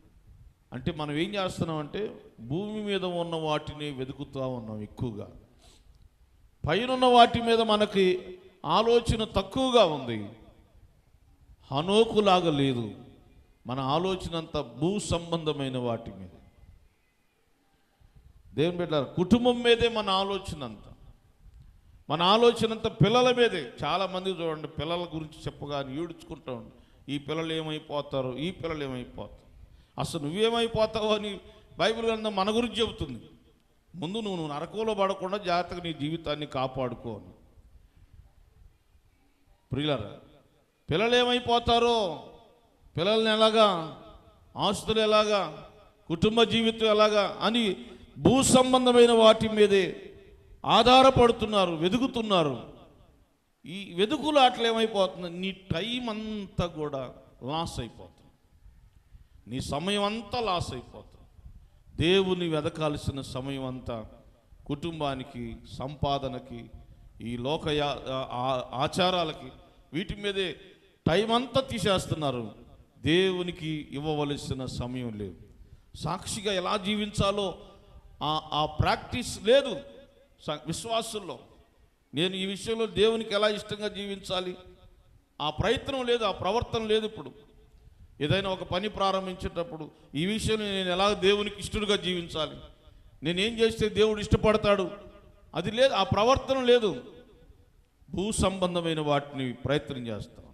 అంటే మనం ఏం చేస్తున్నామంటే భూమి మీద ఉన్న వాటిని వెతుకుతూ ఉన్నాం ఎక్కువగా. పైనున్న వాటి మీద మనకి ఆలోచన తక్కువగా ఉంది. హనోకులాగా లేదు మన ఆలోచన అంతా భూ సంబంధమైన వాటి మీద. దేవుని బిడ్డలారా, కుటుంబం మీదే మన ఆలోచన అంతా పిల్లల మీదే. చాలామంది చూడండి, పిల్లల గురించి చెప్పగానే ఏడుచుకుంటా ఉండి, ఈ పిల్లలు ఏమైపోతారు, ఈ పిల్లలు ఏమైపోతారు. అసలు నువ్వేమైపోతావు అని బైబిల్ గ్రంథం మన గురించి చెబుతుంది. ముందు నువ్వు నరకంలో పడకుండా జాగ్రత్తగా నీ జీవితాన్ని కాపాడుకో. ప్రియులారా, పిల్లలు ఏమైపోతారో, పిల్లల్ని ఎలాగా, ఆస్తులు ఎలాగా, కుటుంబ జీవితం ఎలాగా అని భూ సంబంధమైన వాటి మీదే ఆధారపడుతున్నారు, వెతుకుతున్నారు. ఈ వెతుకులు అట్లా ఏమైపోతుంది? నీ టైం అంతా కూడా లాస్ అయిపోతుంది, నీ సమయం అంతా లాస్ అయిపోతుంది. దేవుని వెదకాల్సిన సమయం అంతా కుటుంబానికి, సంపాదనకి, ఈ లోక ఆచారాలకి, వీటి మీదే టైం అంతా తీసేస్తున్నారు. దేవునికి ఇవ్వవలసిన సమయం లేదు. సాక్షిగా ఎలా జీవించాలో ఆ ప్రాక్టీస్ లేదు విశ్వాసుల్లో. నేను ఈ విషయంలో దేవునికి ఎలా ఇష్టంగా జీవించాలి, ఆ ప్రయత్నం లేదు, ఆ ప్రవర్తన లేదు. ఇప్పుడు ఏదైనా ఒక పని ప్రారంభించేటప్పుడు ఈ విషయంలో నేను ఎలా దేవునికి ఇష్టడుగా జీవించాలి, నేనేం చేస్తే దేవుడు ఇష్టపడతాడు, అది లేదు, ఆ ప్రవర్తన లేదు. భూ సంబంధమైన వాటిని ప్రయత్నం చేస్తాం.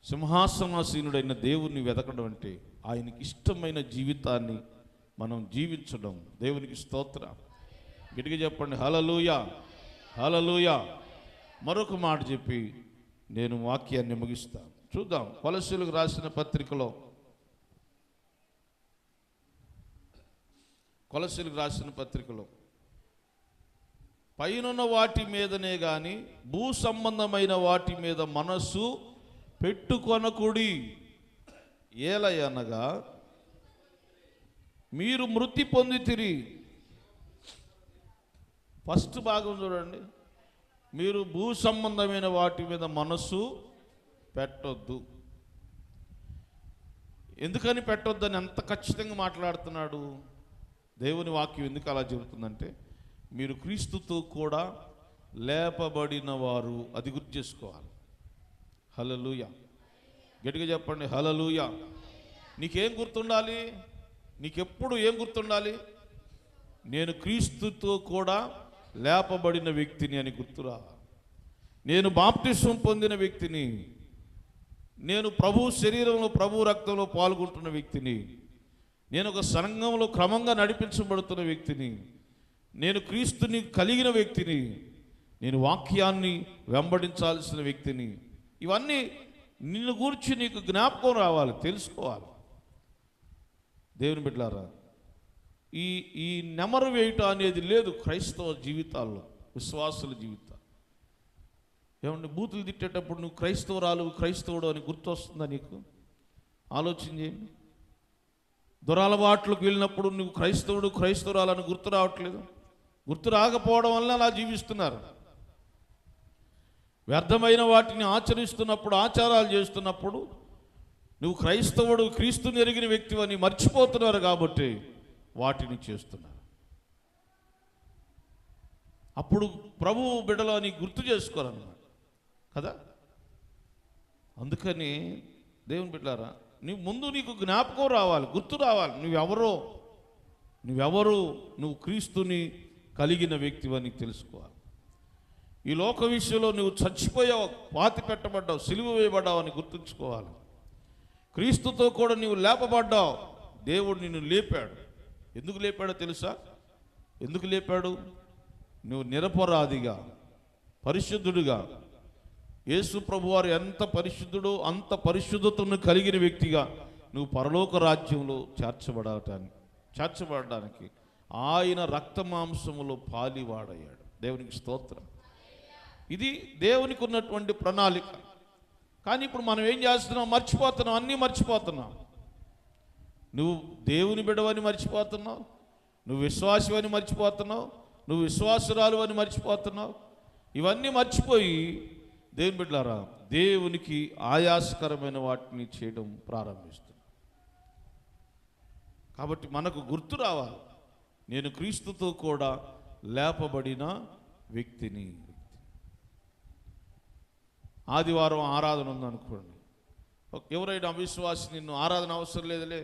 సింహాసనాసీనుడైన దేవుణ్ణి వెతకడం అంటే ఆయనకి ఇష్టమైన జీవితాన్ని మనం జీవించడం. దేవునికి స్తోత్రం. గట్టిగా చెప్పండి, హల్లెలూయా, హల్లెలూయా. మరొక మాట చెప్పి నేను వాక్యాన్ని ముగిస్తాను. చూద్దాం, కొలస్సీయులకు రాసిన పత్రికలో పైనున్న వాటి మీదనే గాని భూ సంబంధమైన వాటి మీద మనస్సు పెట్టుకొనకుడి. ఏలయనగా మీరు మృతి పొందితిరి. ఫస్ట్ భాగం చూడండి, మీరు భూ సంబంధమైన వాటి మీద మనస్సు పెట్టొద్దు. ఎందుకని పెట్టొద్దని ఎంత ఖచ్చితంగా మాట్లాడుతున్నాడు దేవుని వాక్యం. ఎందుకు అలా చెబుతుందంటే, మీరు క్రీస్తుతో కూడా లేపబడిన వారు, అది గుర్తు చేసుకోవాలి. హల్లెలూయా, గట్టిగా చెప్పండి, హల్లెలూయా. నీకేం గుర్తుండాలి? నీకెప్పుడు ఏం గుర్తుండాలి? నేను క్రీస్తుతో కూడా లేపబడిన వ్యక్తిని అని గుర్తురా. నేను బాప్తిస్మం పొందిన వ్యక్తిని, నేను ప్రభు శరీరంలో, ప్రభు రక్తంలో పాల్గొంటున్న వ్యక్తిని, నేను ఒక సంఘంలో క్రమంగా నడిపించబడుతున్న వ్యక్తిని, నేను క్రీస్తుని కలిగిన వ్యక్తిని, నేను వాక్యాన్ని వెంబడించాల్సిన వ్యక్తిని. ఇవన్నీ నిన్ను గురించి నీకు జ్ఞాపకం రావాలి, తెలుసుకోవాలి. దేవుని బిడ్డలారా, ఈ నెమరు వేయట అనేది లేదు క్రైస్తవ జీవితాల్లో, విశ్వాసుల జీవితాలు. ఏమంటే బూతులు తిట్టేటప్పుడు నువ్వు క్రైస్తవుడు అని గుర్తు వస్తుందా నీకు? ఆలోచన చేయండి. దురలవాట్లకు వెళ్ళినప్పుడు నువ్వు క్రైస్తవురాలని గుర్తు రావట్లేదు. గుర్తు రాకపోవడం వల్ల అలా జీవిస్తున్నారు. వ్యర్థమైన వాటిని ఆచరిస్తున్నప్పుడు, ఆచారాలు చేస్తున్నప్పుడు నువ్వు క్రీస్తుని ఎరిగిన వ్యక్తివని మర్చిపోతున్నారు కాబట్టి వాటిని చేస్తున్నారు. అప్పుడు ప్రభువు బిడ్డలు అని గుర్తు చేసుకోరన్నమాట కదా. అందుకని దేవుని బిడ్డలారా, నీకు జ్ఞాపకం రావాలి, గుర్తు రావాలి. నువ్వు క్రీస్తుని కలిగిన వ్యక్తివని తెలుసుకోవాలి. ఈ లోక విషయంలో నువ్వు చచ్చిపోయావు, పాతి పెట్టబడ్డావు, సిలువ వేయబడ్డావు అని గుర్తుంచుకోవాలి. క్రీస్తుతో కూడా నువ్వు లేపబడ్డావు. దేవుడు నిన్ను లేపాడు. ఎందుకు లేపాడో తెలుసా? ఎందుకు లేపాడు? నువ్వు నిరపరాధిగా, పరిశుద్ధుడిగా, యేసు ప్రభువారు ఎంత పరిశుద్ధుడో అంత పరిశుద్ధతను కలిగిన వ్యక్తిగా నువ్వు పరలోక రాజ్యంలో చేర్చబడడానికి ఆయన రక్త మాంసములో పాలివాడయ్యాడు. దేవునికి స్తోత్రం. ఇది దేవునికి ఉన్నటువంటి ప్రణాళిక. కానీ ఇప్పుడు మనం ఏం చేస్తున్నాం? అన్నీ మర్చిపోతున్నాం. నువ్వు దేవుని బిడ్డవని మర్చిపోతున్నావు, నువ్వు విశ్వాసమని మర్చిపోతున్నావు, నువ్వు విశ్వాసురాలు అని మర్చిపోతున్నావు. ఇవన్నీ మర్చిపోయి దేవుని బిడ్డలారా, దేవునికి ఆయాసకరమైన వాటిని చేయడం ప్రారంభిస్తున్నాం. కాబట్టి మనకు గుర్తు రావాలి, నేను క్రీస్తుతో కూడా లేపబడిన వ్యక్తిని. ఆదివారం ఆరాధన ఉందనుకోండి, ఎవరైనా అవిశ్వాసి నిన్ను ఆరాధన అవసరం లేదులే,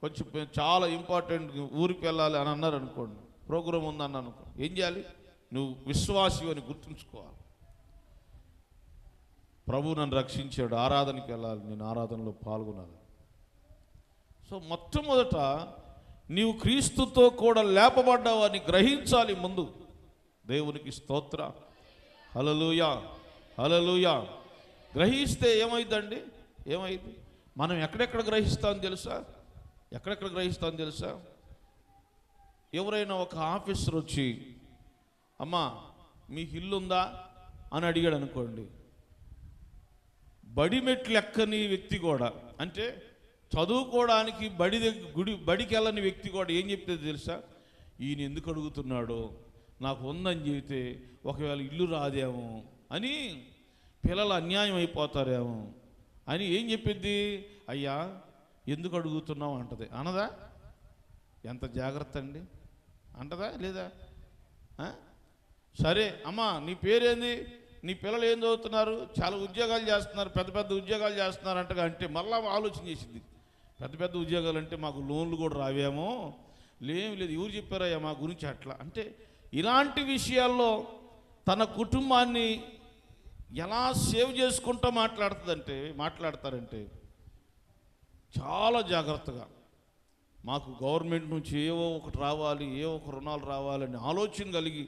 కొంచెం చాలా ఇంపార్టెంట్ ఊరికి వెళ్ళాలి అని అన్నారు అనుకోండి, ప్రోగ్రాం ఉందని అనుకో, ఏం చేయాలి? నువ్వు విశ్వాసి అని గుర్తుంచుకోవాలి. ప్రభు నన్ను రక్షించాడు, ఆరాధనకి వెళ్ళాలి, నేను ఆరాధనలో పాల్గొనాలి. సో మొట్టమొదట నీవు క్రీస్తుతో కూడా లేపబడ్డావు అని గ్రహించాలి ముందు. దేవునికి స్తోత్ర. హల్లెలూయా, హల్లెలూయా. గ్రహిస్తే ఏమైందండి? ఏమైంది? మనం ఎక్కడెక్కడ గ్రహిస్తామని తెలుసా? ఎవరైనా ఒక ఆఫీసర్ వచ్చి, అమ్మా మీకు ఇల్లు ఉందా అని అడిగాడు అనుకోండి, బడి మెట్లు ఎక్కని వ్యక్తి కూడా, అంటే చదువుకోవడానికి బడికి వెళ్ళని వ్యక్తి కూడా ఏం చెప్తుంది తెలుసా? ఈయన ఎందుకు అడుగుతున్నాడో, నాకు ఉందని చెబితే ఒకవేళ ఇల్లు రాదేమో అని, పిల్లలు అన్యాయం అయిపోతారేమో అని ఏం చెప్పింది? అయ్యా ఎందుకు అడుగుతున్నావు అంటది. అనదా? ఎంత జాగ్రత్త అండి, అంటదా లేదా? సరే అమ్మా నీ పేరేంది, నీ పిల్లలు ఏం చదువుతున్నారు? చాలా ఉద్యోగాలు చేస్తున్నారు, పెద్ద పెద్ద ఉద్యోగాలు చేస్తున్నారు అంటగా. అంటే మళ్ళా ఆలోచన చేసింది, పెద్ద పెద్ద ఉద్యోగాలు అంటే మాకు లోన్లు కూడా రావేమో. లేదు, ఎవరు చెప్పారయ్యా మా గురించి అట్లా అంటే. ఇలాంటి విషయాల్లో తన కుటుంబాన్ని ఎలా సేవ్ చేసుకుంటూ మాట్లాడతారంటే చాలా జాగ్రత్తగా, మాకు గవర్నమెంట్ నుంచి ఏవో ఒకటి రావాలి, ఏవో ఒక రుణాలు రావాలని ఆలోచన కలిగి,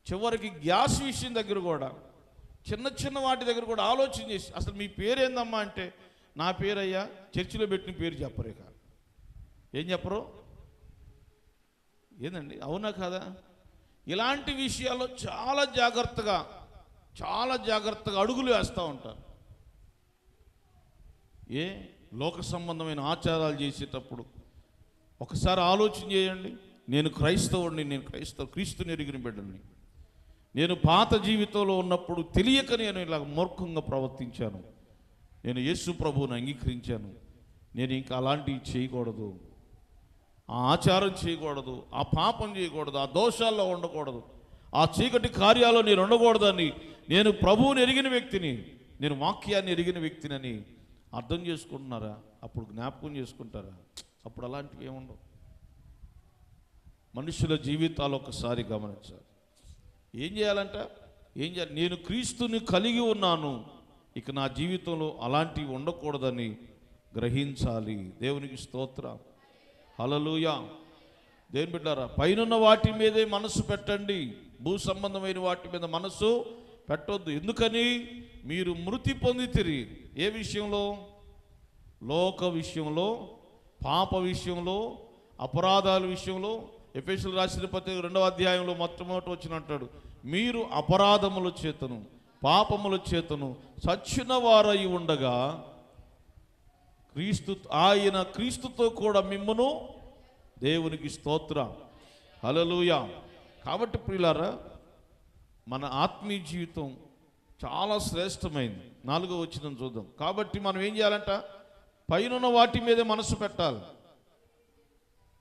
చివరికి గ్యాస్ విషయం దగ్గర కూడా, చిన్న వాటి దగ్గర కూడా ఆలోచన చేసి, అసలు మీ పేరేందమ్మా అంటే, నా పేరయ్యా, చర్చిలో పెట్టిన పేరు చెప్పరే కాదు. ఏం చెప్పరు? ఏందండి, అవునా కదా? ఇలాంటి విషయాల్లో చాలా జాగ్రత్తగా అడుగులు వేస్తూ ఉంటారు. లోక సంబంధమైన ఆచారాలు చేసేటప్పుడు ఒకసారి ఆలోచన చేయండి. నేను క్రైస్తవుడిని, క్రీస్తుని ఎరిగిన బిడ్డని. నేను పాత జీవితంలో ఉన్నప్పుడు తెలియక నేను ఇలా మూర్ఖంగా ప్రవర్తించాను. నేను యేసు ప్రభువుని అంగీకరించాను. నేను ఇంకా అలాంటివి చేయకూడదు, ఆ ఆచారం చేయకూడదు, ఆ పాపం చేయకూడదు, ఆ దోషాల్లో ఉండకూడదు, ఆ చీకటి కార్యాల్లో నేను ఉండకూడదని నేను ప్రభువుని ఎరిగిన వ్యక్తిని, నేను వాక్యాన్ని ఎరిగిన వ్యక్తినని అర్థం చేసుకుంటున్నారా? అప్పుడు జ్ఞాపకం చేసుకుంటారా? అప్పుడు అలాంటివి ఏముండవు. మనుషుల జీవితాలు ఒకసారి గమనించాలి. ఏం చేయాలి? నేను క్రీస్తుని కలిగి ఉన్నాను, ఇక నా జీవితంలో అలాంటివి ఉండకూడదని గ్రహించాలి. దేవునికి స్తోత్రం. హల్లెలూయా. దేని బిడ్డారా, పైనున్న వాటి మీదే మనసు పెట్టండి, భూ సంబంధమైన వాటి మీద మనసు పెట్టొద్దు. ఎందుకని? మీరు మృతి పొందితిరి. ఏ విషయంలో? లోక విషయంలో, పాప విషయంలో, అపరాధాల విషయంలో. ఎఫెసీయులకు రాసిన పత్రిక 2వ అధ్యాయంలో మొట్టమొదటి వచ్చిన అంటాడు, మీరు అపరాధముల చేతను పాపముల చేతను చచ్చిన వారై ఉండగా ఆయన క్రీస్తుతో కూడా మిమ్మును, దేవునికి స్తోత్రం, హల్లెలూయా. కాబట్టి ప్రియులారా, మన ఆత్మీయ జీవితం చాలా శ్రేష్టమైంది. 4వ వచనం చూద్దాం. కాబట్టి మనం ఏం చేయాలంట? పైనున్న వాటి మీదే మనసు పెట్టాలి.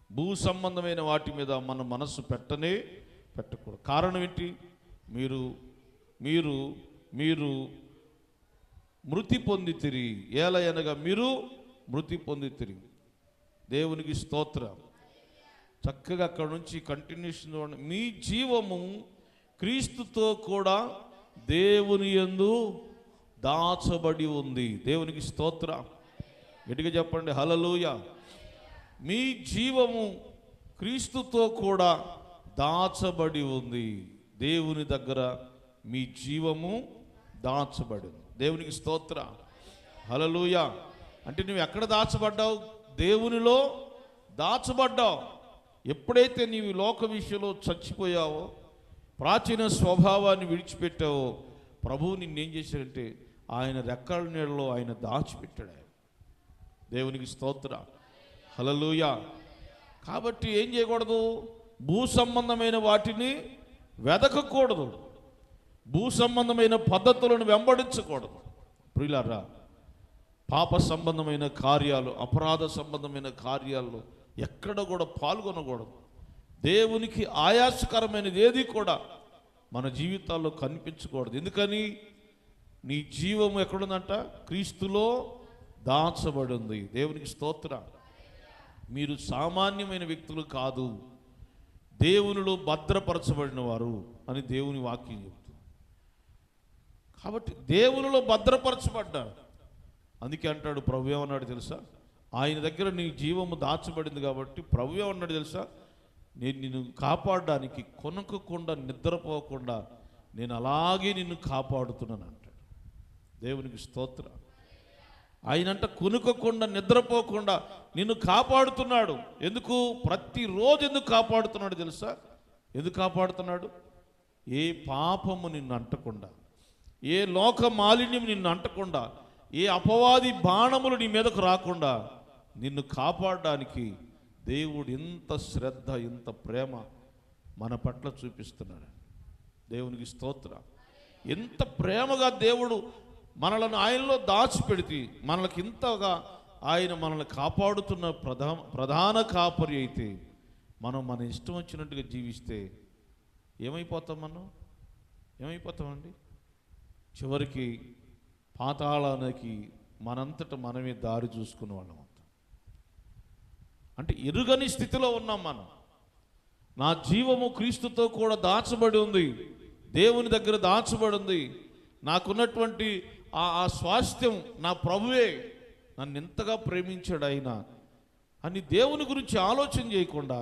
భూ సంబంధమైన వాటి మీద మన మనసు పెట్టకూడదు. కారణం ఏంటి? మీరు మీరు మీరు మృతి పొందితిరి. ఏలయనగా మీరు మృతి పొందితిరి. దేవునికి స్తోత్రం. చక్కగా అక్కడ నుంచి కంటిన్యూషన్ చూడండి. మీ జీవము క్రీస్తుతో కూడా దేవుని యందు దాచబడి ఉంది. దేవునికి స్తోత్రం. గట్టిగా చెప్పండి, హల్లెలూయా. మీ జీవము క్రీస్తుతో కూడా దాచబడి ఉంది. దేవుని దగ్గర మీ జీవము దాచబడి ఉంది. దేవునికి స్తోత్రం, హల్లెలూయా. అంటే నువ్వు ఎక్కడ దాచబడ్డావు? దేవునిలో దాచబడ్డావు. ఎప్పుడైతే నీవు లోక విషయంలో చచ్చిపోయావో, ప్రాచీన స్వభావాన్ని విడిచిపెట్టావో, ప్రభువు నిన్నేం చేశాడంటే ఆయన రెక్కల నీడలో ఆయన దాచిపెట్టాడు. దేవునికి స్తోత్రం, హల్లెలూయా. కాబట్టి ఏం చేయకూడదు? భూ సంబంధమైన వాటిని వెదకకూడదు, భూ సంబంధమైన పద్ధతులను వెంబడించకూడదు. ప్రియులారా, పాప సంబంధమైన కార్యాలు, అపరాధ సంబంధమైన కార్యాల్లో ఎక్కడ కూడా పాల్గొనకూడదు. దేవునికి ఆయాసకరమైనది ఏది కూడా మన జీవితాల్లో కనిపించకూడదు. ఎందుకని? నీ జీవము ఎక్కడుందంట? క్రీస్తులో దాచబడి ఉంది. దేవునికి స్తోత్రం. మీరు సామాన్యమైన వ్యక్తులు కాదు, దేవునిలో భద్రపరచబడిన వారు అని దేవుని వాక్యం చెబుతుంది. కాబట్టి దేవునిలో భద్రపరచబడ్డాడు. అందుకే అంటాడు, ప్రభు ఏమన్నాడు తెలుసా? ఆయన దగ్గర నీ జీవము దాచబడింది కాబట్టి ప్రభు ఏమన్నాడు తెలుసా? నేను నిన్ను కాపాడడానికి కొనకకుండా నిద్రపోకుండా నేను అలాగే నిన్ను కాపాడుతున్నాను అంటాడు. దేవునికి స్తోత్రం. ఆయనంట కొనుక్కోకుండా నిద్రపోకుండా నిన్ను కాపాడుతున్నాడు. ఎందుకు? ప్రతిరోజు ఎందుకు కాపాడుతున్నాడు తెలుసా? ఎందుకు కాపాడుతున్నాడు? ఏ పాపము నిన్ను అంటకుండా, ఏ లోక మాలిన్యం నిన్ను అంటకుండా, ఏ అపవాది బాణములు నీ మీదకు రాకుండా నిన్ను కాపాడడానికి దేవుడు ఎంత శ్రద్ధ, ఎంత ప్రేమ మన పట్ల చూపిస్తున్నాడు. దేవునికి స్తోత్రం. ఎంత ప్రేమగా దేవుడు మనలను ఆయనలో దాచిపెడితే, మనకి ఇంతగా ఆయన మనల్ని కాపాడుతున్న ప్రధాన కాపరి అయితే, మనం మన ఇష్టం వచ్చినట్టుగా జీవిస్తే ఏమైపోతాం? ఏమైపోతామండి? చివరికి పాతాళానికి మనంతట మనమే దారి చూసుకునే వాళ్ళం అవుతాం. అంటే ఎరుగని స్థితిలో ఉన్నాం మనం. నా జీవము క్రీస్తుతో కూడా దాచబడి ఉంది, దేవుని దగ్గర దాచబడి ఉంది. నాకున్నటువంటి ఆ స్వాస్థ్యం నా ప్రభువే, నన్ను ఎంతగా ప్రేమించాడు ఆయన అని దేవుని గురించి ఆలోచన చేయకుండా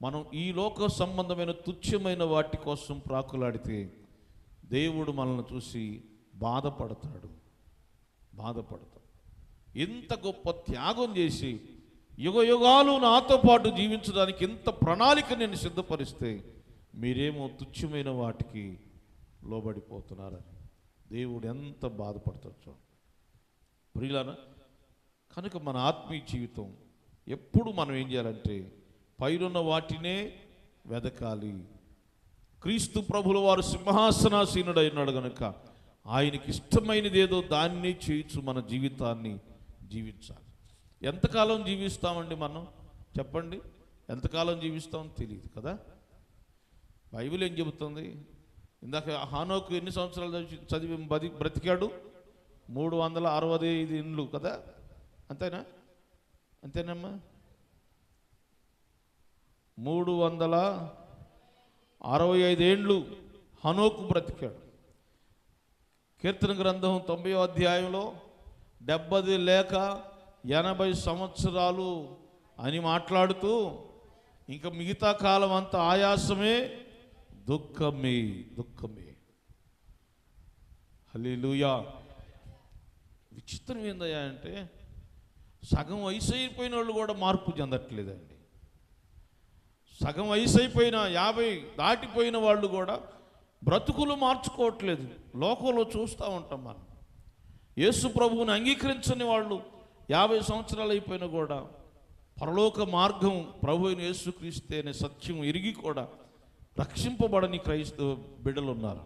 మనం ఈ లోక సంబంధమైన తుచ్చమైన వాటి కోసం ప్రాకులాడితే దేవుడు మనల్ని చూసి బాధపడతాడు. ఎంత గొప్ప త్యాగం చేసి యుగ యుగాలు నాతో పాటు జీవించడానికి ఎంత ప్రణాళిక నేను సిద్ధపరిస్తే మీరేమో తుచ్చమైన వాటికి లోబడిపోతున్నారని దేవుడు ఎంత బాధపడతాడు ప్రియులారా. కనుక మన ఆత్మీయ జీవితం ఎప్పుడు మనం ఏం చేయాలంటే పైనున్న వాటినే వెదకాలి. క్రీస్తు ప్రభుల వారు సింహాసనాసీనుడై ఉన్నాడు కనుక ఆయనకి ఇష్టమైనది ఏదో దాన్ని చేయొచ్చు. మన జీవితాన్ని జీవించాలి. ఎంతకాలం జీవిస్తామండి మనం? చెప్పండి, ఎంతకాలం జీవిస్తామో తెలియదు కదా. బైబిల్ ఏం చెబుతుంది? ఇందాక హానోకు ఎన్ని సంవత్సరాలు చదివి బ్రతికాడు? 365 ఇండ్లు కదా, అంతేనమ్మా? 365 ఏండ్లు హనోకు బ్రతికాడు. కీర్తన గ్రంథం 90వ అధ్యాయంలో 70 లేక 80 సంవత్సరాలు అని మాట్లాడుతూ ఇంకా మిగతా కాలం అంతా ఆయాసమే, దుఃఖమే దుఃఖమే. హల్లెలూయా. విచిత్రం ఏందయ్యా అంటే సగం వయసు అయిపోయిన వాళ్ళు కూడా మార్పు చెందట్లేదండి. సగం వయసు అయిపోయిన 50 దాటిపోయిన వాళ్ళు కూడా బ్రతుకులు మార్చుకోవట్లేదు. లోకంలో చూస్తూ ఉంటాం మనం. యేసు ప్రభువుని అంగీకరించని వాళ్ళు 50 సంవత్సరాలు అయిపోయినా కూడా పరలోక మార్గం ప్రభు అయిన యేసుక్రీస్తే అనే సత్యం ఎరిగి కూడా రక్షింపబడని క్రైస్తవ బిడ్డలు ఉన్నారు.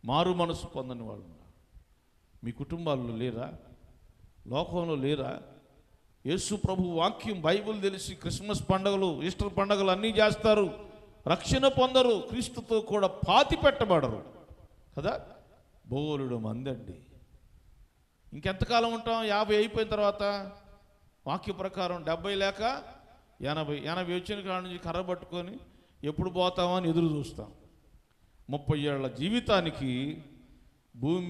మారు మనసు పొందని వాళ్ళు ఉన్నారు. మీ కుటుంబాల్లో లేరా? లోకంలో లేరా? యేసు ప్రభు వాక్యం బైబిల్ తెలిసి క్రిస్మస్ పండుగలు, ఈస్టర్ పండుగలు అన్నీ చేస్తారు, రక్షణ పొందరు, క్రీస్తుతో కూడా పాతి పెట్టబడరు కదా. బోలుడు మంది అండి. ఇంకెంతకాలం ఉంటాం? 50 అయిపోయిన తర్వాత వాక్య ప్రకారం 70 లేక 80 వచ్చిన కాడ నుంచి కర్ర పట్టుకొని ఎప్పుడు పోతామని ఎదురు చూస్తాం. 30 ఏళ్ల జీవితానికి భూమి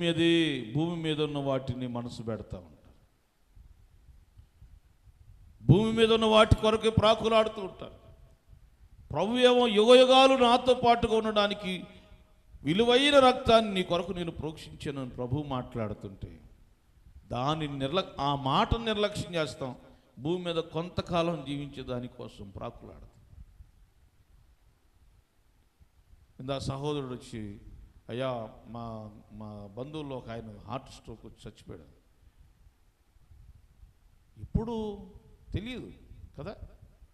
మీద ఉన్న వాటిని మనసు పెడతా ఉంటారు. భూమి మీద ఉన్న వాటి కొరకు ప్రాకులాడుతూ ఉంటారు. ప్రభు ఏమో యుగయుగాలు నాతో పాటుగా ఉండడానికి విలువైన రక్తాన్ని నీ కొరకు నేను ప్రోక్షించాను అని ప్రభు మాట్లాడుతుంటే ఆ మాటను నిర్లక్ష్యం చేస్తాం. భూమి మీద కొంతకాలం జీవించే దానికోసం ప్రాకులాడతాం. ఇందా సహోదరుడు వచ్చి, అయ్యా మా బంధువుల్లో ఒక ఆయన హార్ట్ స్ట్రోక్ వచ్చి చచ్చిపోయాడు. ఇప్పుడు తెలియదు కదా.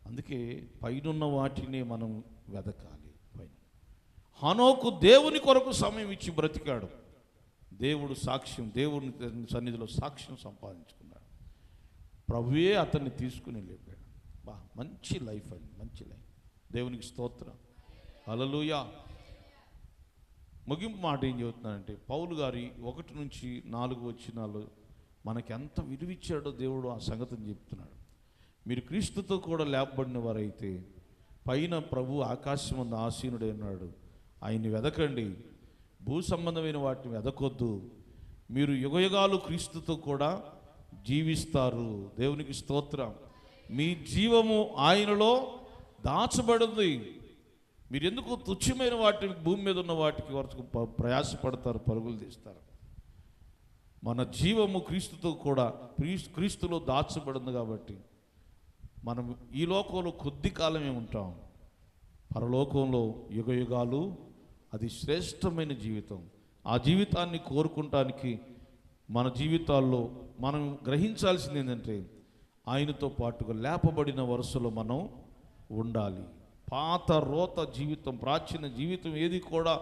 అందుకే పైనున్న వాటిని మనం వెదకాలి. పైన హనోకు దేవుని కొరకు సమయం ఇచ్చి బ్రతికాడు. దేవుడు సాక్ష్యం, దేవుని సన్నిధిలో సాక్ష్యం సంపాదించుకున్నాడు. ప్రభువే అతన్ని తీసుకుని లేపాడు. మంచి లైఫ్ అండి, మంచి లైఫ్. దేవునికి స్తోత్రం. హల్లెలూయా. ముగింపు మాట ఏం చెబుతున్నానంటే, పౌలు గారి 1 నుంచి 4 వచనాలు మనకి ఎంత విలువిచ్చాడో దేవుడు ఆ సంగతిని చెప్తున్నాడు. మీరు క్రీస్తుతో కూడా లేపబడిన వారైతే పైన ప్రభు ఆకాశం ముందు ఆసీనుడై ఉన్నాడు, ఆయన్ని వెదకండి. భూ సంబంధమైన వాటిని వెదకొద్దు. మీరు యుగయుగాలు క్రీస్తుతో కూడా జీవిస్తారు. దేవునికి స్తోత్రం. మీ జీవము ఆయనలో దాచబడింది. మీరు ఎందుకు తుచ్చమైన వాటిని, భూమి మీద ఉన్న వాటికి వరకు ప్రయాసపడతారు, పరుగులు తీస్తారు? మన జీవము క్రీస్తుతో కూడా క్రీస్తులో దాచబడింది కాబట్టి మనం ఈ లోకంలో కొద్ది కాలమే ఉంటాం. పరలోకంలో యుగయుగాలు అది శ్రేష్టమైన జీవితం. ఆ జీవితాన్ని కోరుకుంటానికి మన జీవితాల్లో మనం గ్రహించాల్సింది ఏంటంటే, ఆయనతో పాటుగా లేపబడిన వరుసలో మనం ఉండాలి. పాత రోత జీవితం, ప్రాచీన జీవితం ఏది కూడా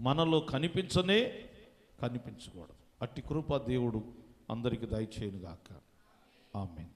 మనలో కనిపించకూడదు. అట్టి కృప దేవుడు అందరికీ దయచేయునుగాక. ఆమేన్.